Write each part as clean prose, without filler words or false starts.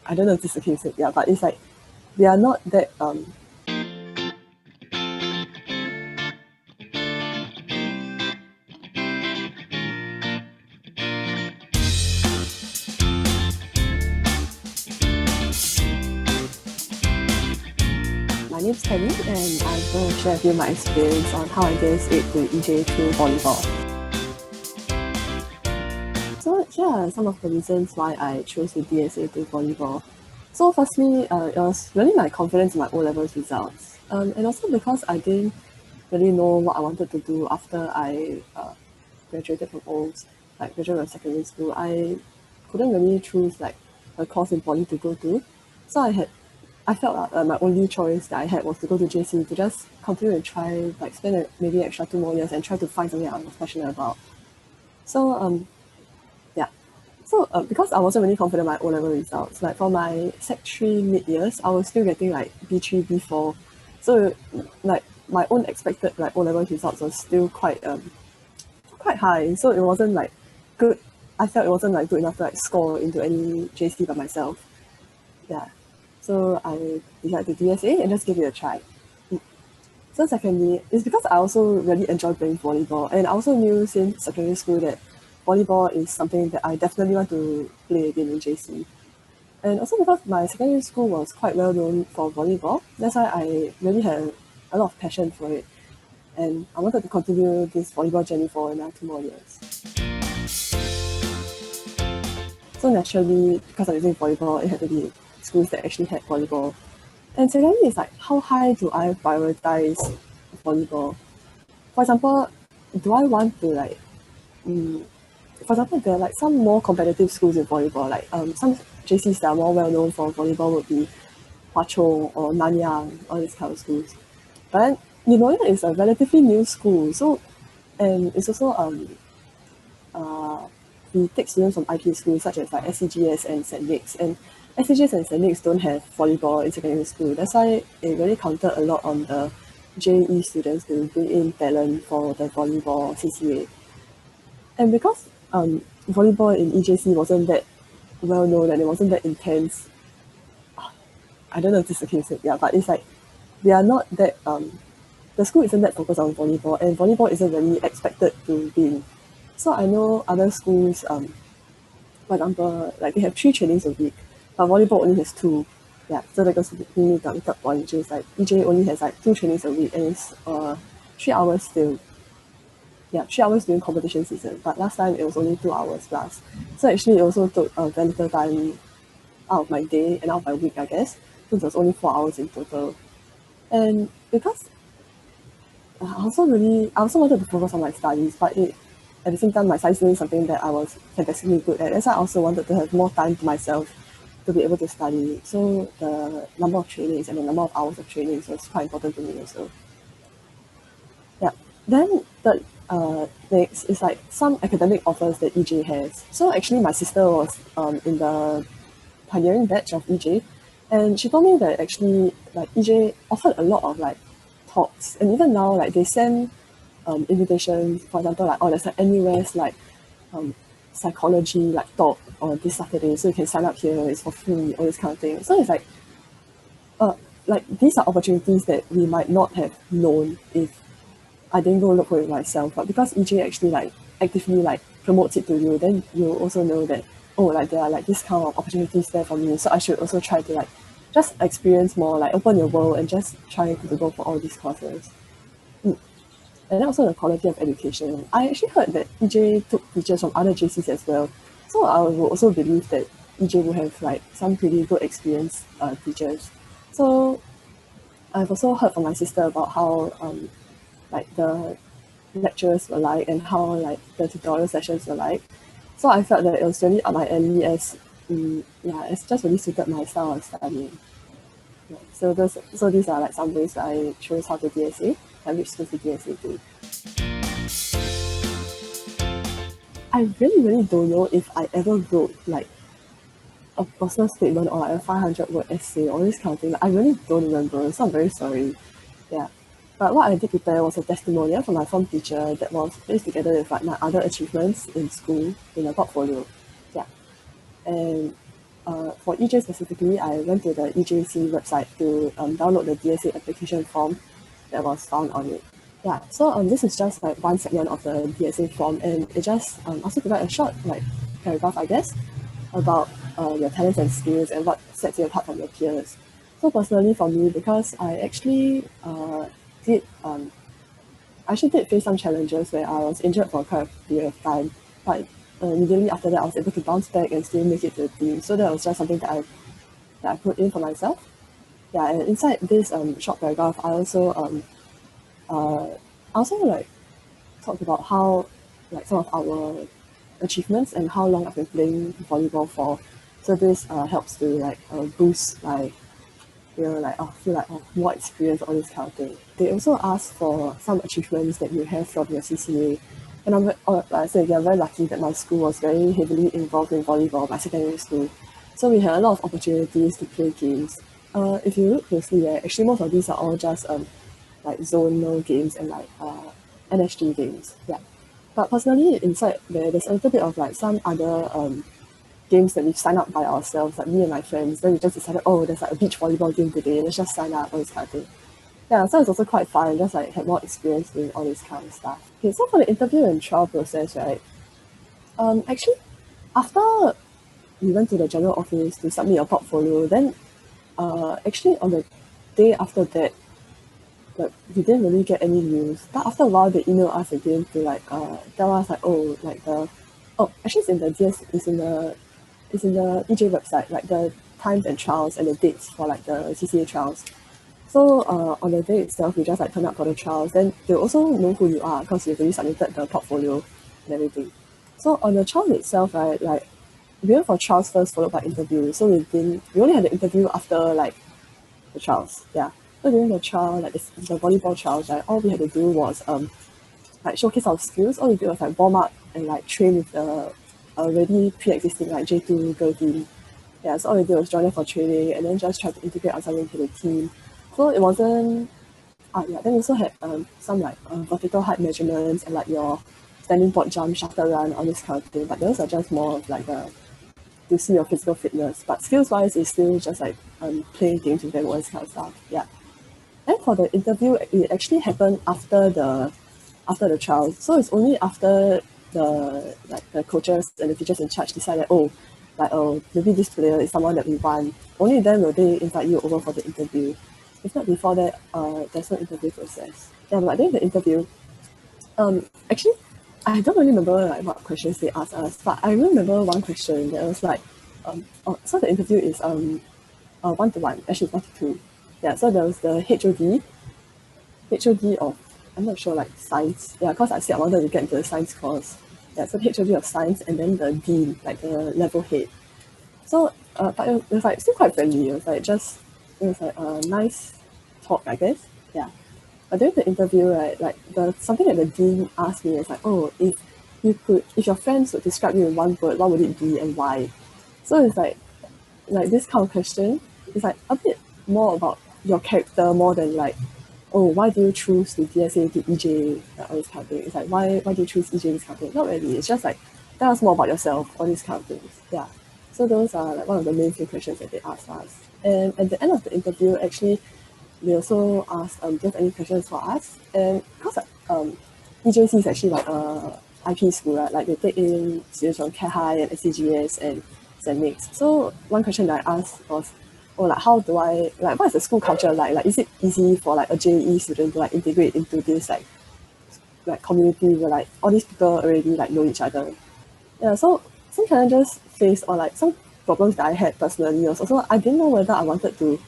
I don't know if this is the case, yeah, but it's like they are not that my name's Penny, and I'm going to share with you my experience on how I DSA to EJ through volleyball. So here are some of the reasons why I chose to DSA to volleyball. So firstly, it was really my confidence in my O-levels results. And also because I didn't really know what I wanted to do after I graduated from O's, like graduated from secondary school, I couldn't really choose like a course in poly to go to. So I felt like my only choice that I had was to go to JC to just continue and try, like spend maybe extra 2 more years and try to find something I was passionate about. So yeah. So because I wasn't really confident in my O-level results, like for my Sec 3 mid-years, I was still getting like B3, B4. So like my own expected like O-level results was still quite high. So it wasn't like good. I felt it wasn't like good enough to like score into any JC by myself. Yeah. So I decided to DSA and just give it a try. So secondly, it's because I also really enjoy playing volleyball, and I also knew since secondary school that volleyball is something that I definitely want to play again in JC. And also because my secondary school was quite well known for volleyball, that's why I really had a lot of passion for it. And I wanted to continue this volleyball journey for another 2 more years. So naturally, because I'm using volleyball, it had to be schools that actually had volleyball. And secondly, it's like, how high do I prioritize volleyball? For example, do I want to like, for example, there are like some more competitive schools in volleyball, like some JCs that are more well known for volleyball would be Hwa Chong or Nanyang, all these kind of schools. But then Eunoia is a relatively new school, so and it's also we take students from IP schools such as like SCGS and St. Nick's, and SCGS and St. Nick's don't have volleyball in secondary school. That's why it really counted a lot on the JE students to bring in talent for the volleyball CCA. And because volleyball in EJC wasn't that well known and it wasn't that intense, I don't know if this is the case, yeah, but it's like they are not that the school isn't that focused on volleyball, and volleyball isn't really expected to win. So I know other schools, for example, like they have 3 trainings a week, but volleyball only has 2. Yeah, so that goes to me the third point, which is like EJ only has like 2 trainings a week, and it's 3 hours still. Yeah, 3 hours during competition season, but last time it was only 2 hours plus. So actually it also took very little time out of my day and out of my week, I guess, since it was only 4 hours in total. And because I also wanted to focus on my studies, but at the same time my studies is something that I was fantastically good at. That's why I also wanted to have more time to myself to be able to study. So the number of trainings and the number of hours of trainings was quite important to me also. Yeah. Then the next is like some academic offers that EJ has. So actually my sister was in the pioneering batch of EJ, and she told me that actually like EJ offered a lot of like talks, and even now like they send invitations, for example, like there's like NUS like psychology like talk on this Saturday, so you can sign up here, it's for free, all this kind of thing. So it's like these are opportunities that we might not have known if I didn't go look for it myself. But because EJ actually like actively like promotes it to you, then you also know that like there are like this kind of opportunities there for me, so I should also try to like just experience more, like open your world and just try to go for all these courses. And then also the quality of education. I actually heard that EJ took teachers from other JCs as well, so I would also believe that EJ will have like some pretty good experienced teachers. So I've also heard from my sister about how like the lectures were like and how like the tutorial sessions were like. So I felt that it was really up my alley as it's just really suited my style of studying. Yeah, so these are like some ways that I chose how to DSA and which schools to DSA to. I really don't know if I ever wrote like a personal statement or like a 500-word essay or this kind of thing. Like, I really don't remember, so I'm very sorry. Yeah. But what I did prepare was a testimonial from my form teacher that was placed together with like my other achievements in school in a portfolio. Yeah. And for EJ specifically, I went to the EJC website to download the DSA application form that was found on it. Yeah, so this is just like one segment of the DSA form, and it just also provide a short like paragraph, I guess, about your talents and skills and what sets you apart from your peers. So personally for me, because I actually did face some challenges where I was injured for quite a period of time, but immediately after that I was able to bounce back and still make it to the team. So that was just something that I put in for myself. Yeah, and inside this short paragraph, I also like talked about how like some of our achievements and how long I've been playing volleyball for. So this helps to like boost like like feel like more experience, all this kind of thing. They also ask for some achievements that you have from your CCA. And like I said again, I'm very lucky that my school was very heavily involved in volleyball, my secondary school. So we had a lot of opportunities to play games. If you look closely, actually most of these are all just like zonal games and like NSG games. Yeah. But personally inside there's a little bit of like some other games that we've signed up by ourselves, like me and my friends. Then we just decided, oh, there's like a beach volleyball game today, let's just sign up, all this kind of thing. Yeah, so it's also quite fun, just like have more experience doing all this kind of stuff. Okay, so for the interview and trial process, right? Actually, after we went to the general office to submit your portfolio, then actually on the day after that, like we didn't really get any news. But after a while, they emailed us again to like tell us like, oh, like actually it's in the EJ website, like the times and trials and the dates for like the CCA trials. So on the day itself, we just like turn up for the trials. Then they also know who you are because you've already submitted the portfolio and everything. So on the trial itself, right, like we went for trials first, followed by interview. So we only had the interview after like the trials. Yeah. So during the trial, like the volleyball trials, right, all we had to do was like showcase our skills. All we did was like warm up and like train with the already pre-existing like J2 girl team. Yeah, so all we did was join them for training and then just try to integrate ourselves into the team. So it wasn't then we also had some like vertical height measurements and like your standing board jump, shuttle run, all this kind of thing. But those are just more of like to see your physical fitness. But skills wise, it's still just like playing games with them, all this kind of stuff. Yeah. And for the interview, it actually happened after the trial. So it's only after the coaches and the teachers in charge decided, maybe this player is someone that we want. Only then will they invite you over for the interview. If not before that, there's no interview process. Yeah, but I think the interview, actually, I don't really remember like what questions they asked us, but I remember one question that was like, so the interview is 1-to-1, actually 1-to-2. Yeah, so there was the HOD of, I'm not sure, like science. Yeah, because I said I wanted to get into the science course. Yeah, so the HOD of science and then the dean, like the level head. So, but it was like still quite friendly. It was like a nice talk, I guess. Yeah. But during the interview, right, like something that the dean asked me is like, oh, if your friends would describe you in one word, what would it be and why? So it's like this kind of question is like a bit more about your character more than like, oh, why do you choose to DSA to EJ, all this kind of thing. It's like, why do you choose EJ, this kind of thing? Not really. It's just like, tell us more about yourself, all these kind of things. Yeah. So those are like one of the main few questions that they asked us. And at the end of the interview, actually, they also asked, do you have any questions for us? And because EJC is actually like a IP school, right? Like they take in students from Cat High and SCGS and St. Nick's. So one question that I asked was, like how do I, like what is the school culture like? Like is it easy for like a JE student to like integrate into this like community where like all these people already like know each other? Yeah, so some challenges faced or like some problems that I had personally was also I didn't know whether I wanted to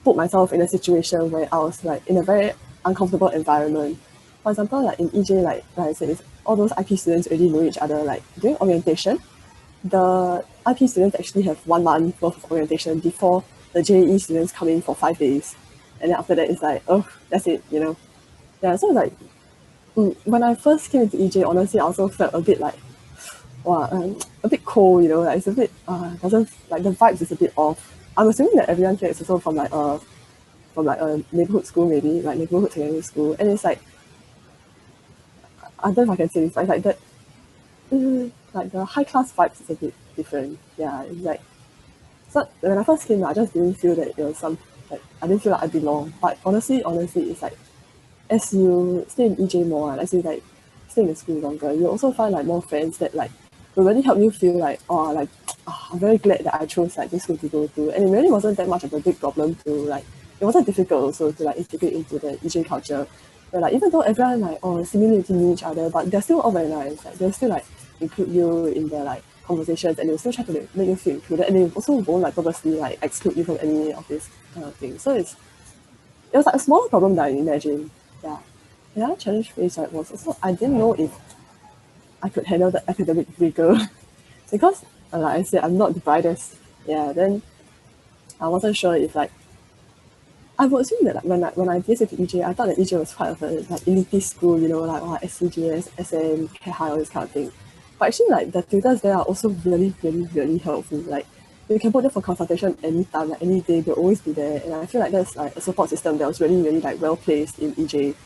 put myself in a situation where I was like in a very uncomfortable environment. For example, like in EJ, like I said, all those IP students already know each other. Like during orientation, the IP students actually have 1 month worth of orientation before the JE students come in for 5 days. And then after that, it's like, oh, that's it, you know. Yeah, so like, when I first came into EJ, honestly, I also felt a bit like, a bit cold, you know, like it's a bit, doesn't, like the vibes is a bit off. I'm assuming that everyone here is also from like a neighborhood school, maybe, like neighborhood secondary school. And it's like, I don't know if I can say this, but it's like that, like the high class vibes is a bit different. Yeah, it's like So when I first came, I just didn't feel that it was like I didn't feel like I belong. But honestly, it's like as you stay in EJ more, as you like stay in the school longer, you also find like more friends that like will really help you feel like, oh, like I'm very glad that I chose like this school to go to. And it really wasn't that much of a big problem to like, it wasn't difficult also to like integrate into the EJ culture. But like even though everyone like seemingly knew each other, but they're still all very nice. Like they'll still like include you in their like conversations, and they'll still try to make you feel included, and they also won't like purposely like exclude you from any of this kind of thing. So it was like a smaller problem than I imagined. Yeah. The other challenge phase right was also I didn't know if I could handle the academic rigor because like I said, I'm not the brightest. Yeah, then I wasn't sure if like I would assume that like, when I DSA to EJ, I thought that EJ was part of a like elitist school, like SCGS, SM, high, all this kind of thing. But actually, like the tutors there are also really, really, really helpful. Like you can put them for consultation anytime, like any day, they'll always be there. And I feel like that's like a support system that was really, really like well placed in EJ.